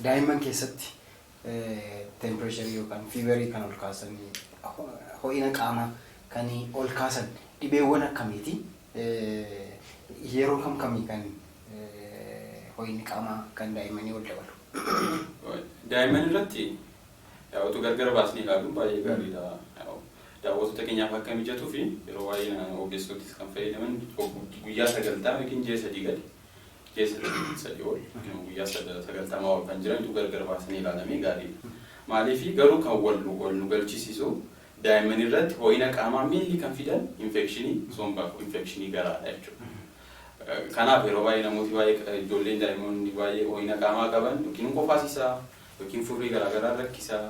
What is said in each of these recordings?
daa'imman keessatti temperature yookaan feverii kan ol kaasan ho'ina qaamaa kan ol kaasan dhibeewwan akkamiiti yeroo kamii kan ho'inni qaamaa kan daa'immanii ol dabalu? Daa'imman irratti utuu gargar baasnee ilaaluun baay'ee gaariidha. Daawwattoota keenyaaf akka mijatuu fi yeroo baay'ee ogeessotis kan fayyadaman guyyaa 90 yookiin ji'a 3 gadi ji'a 3 ol guyyaa 90 ol kan jiran utuu gargar baasnee ilaalamee gaariidha. Maaliif garuu kan wal nu galchisiisu daa'imman irratti ho'ina qaamaa miilli kan fidan infekshinii sombaa fi infekshinii garaadha jechuudha. Kanaaf yeroo baay'ee namooti baay'ee ijoolleen daa'imman baay'ee ho'ina qaamaa qaban yookiin qofaasisaa yookiin furrii garaagaraa rakkisaa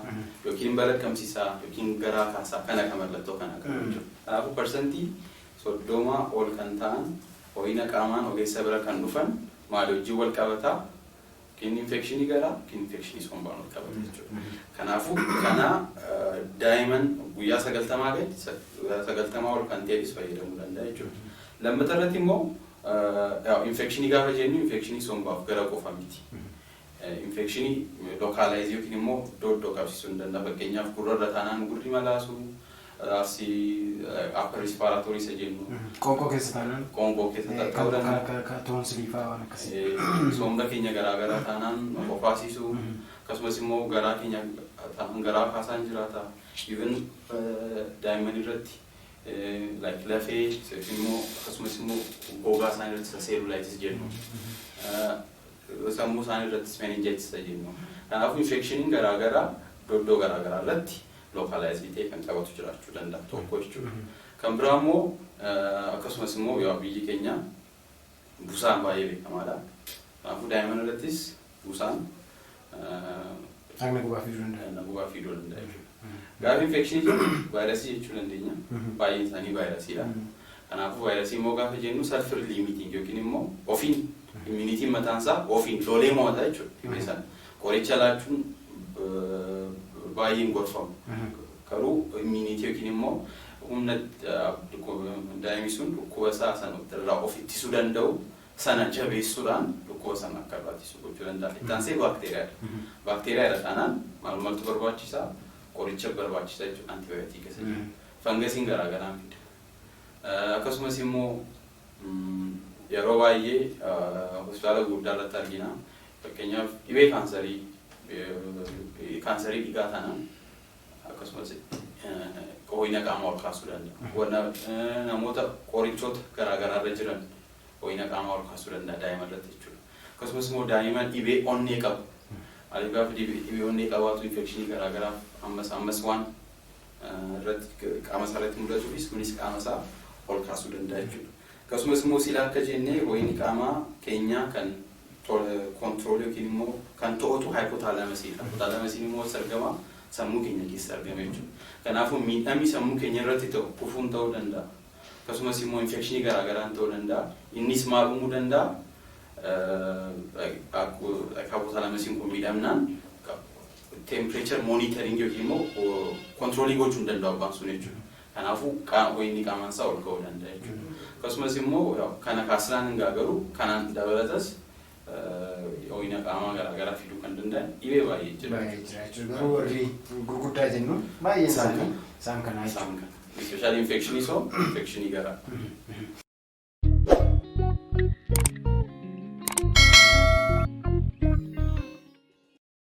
yookiin balaqqamsiisaa yookiin garaa kaasaa kana kan mallattoo kana qabu jechuudha. Kanaafuu parsantii 30 ol kan ta'an ho'ina qaamaan ogeessa bira kan dhufan maal wajjin wal qabataa yookiin infekshinii garaa yookiin infekshinii sombaan wal qabata jechuudha. Kanaafuu kana daa'imman guyyaa 90 gadi 90 ol kan ta'es fayyadamuu danda'a jechuudha. Lammata irratti immoo infekshinii gaafa jennu infekshinii sombaaf gara qofa miti. Infekshinii lokaalaayiz yookiin immoo iddoo qabsiisuu hin danda'a. Fakkeenyaaf gurrarra taanaan gurri malaasu upper respiratory isa jennu. Qoonqoo keessa taanaan? Qoonqoo keessa ta'uu danda'a. Ka toonsilii fa'aa waan akkasii. Somba keenya garaagaraa taanaan qofaasisuu akkasumas immoo garaa keenya garaa kaasaan jiraata. Even daa'imman irratti lafee immoo akkasumas immoo gogaa isaanii irratti seelulaayitis jennu. Sammuu isaanii irratti meningitis jennu. Kanaafuu infekshiniin garaagaraa iddoo garaagaraa irratti lokaalaayiz ta'e kan qabatu jiraachuu danda'a tokko jechuudha. Kan biraa immoo akkasumas immoo biyyi keenya busaan baay'ee beekamaadha. Kanaafuu daa'imman irrattis busaan dhagna gubaa fiduu danda'a. Dhagna gubaa fiduu danda'a jechuudha. Gaafa infekshinii jennu vaayirasii jechuu dandeenya. Baay'een isaanii vaayirasiidha. Kanaafuu vaayirasii immoo gaafa jennu self limiting yookiin immoo ofiin immunitiin mataan isaa ofiin lolee mo'ata jechuudha. Qoricha laachuun baay'een gorfamu. Garuu immunitii yookiin immoo humna daa'imni sun dhukkuba isaa sana irraa of ittisuu danda'u sana jabeessuudhaan dhukkuba sana akka irraa ittisuu gochuu danda'a. Ittaansee baakteeriyaadha. Baakteeriyaadha taanaan maaltu barbaachisaa? Qoricha barbaachisaa jechuudha antibaayootii keessa jiru. Fangasiin garaagaraan fida. Akkasumas immoo yeroo baay'ee hospitaala guddaa irratti argina. Fakkeenyaaf dhibee kaansarii dhiigaa taanaan akkasumas ho'ina qaamaa ol kaasuu danda'a. Namoota qorichoota garaagaraa irra jiran ho'ina qaamaa ol kaasuu danda'a daa'ima irratti jechuudha. Akkasumas immoo daa'imman dhibee onnee qabu. Maaliif gaafa dhibee onnee qabaatu infekshinii garaagaraa ammas waan irratti qaama isaa irratti mudatuufis kunis qaama isaa ol kaasuu danda'a jechuudha. Akkasumas immoo sila akka jennee ho'inni qaamaa keenyaa kan kontiroolii yookiin immoo kan to'atu haayipotaalamasiidha. Haayipotaalamasiin immoo argama sammuu keenya keessa argama jechuudha. Kanaafuu miidhamni sammuu keenya irratti ta'u kufuun ta'uu danda'a. Akkasumas immoo infekshinii garaagaraan ta'uu danda'a. Innis maal uumuu danda'a? Haayipotaalamasiin kun miidhamnaan temperature monitoring yookiin immoo kontiroolii gochuu hin danda'u abbaan sun jechuudha. Kanaafuu ho'inni qaamaan isaa ol ka'uu danda'a jechuudha. Akkasumas immoo kana kaasnaan hin gaagaru kanaan dabalatas ho'ina qaamaa garaagaraa fiduu kan danda'an dhibee baay'ee jira. Baay'ee jira jechuudha. Garuu warri gurguddaa jennu baay'ee isaan kana. Isaan kana. Especially infekshinii garaa.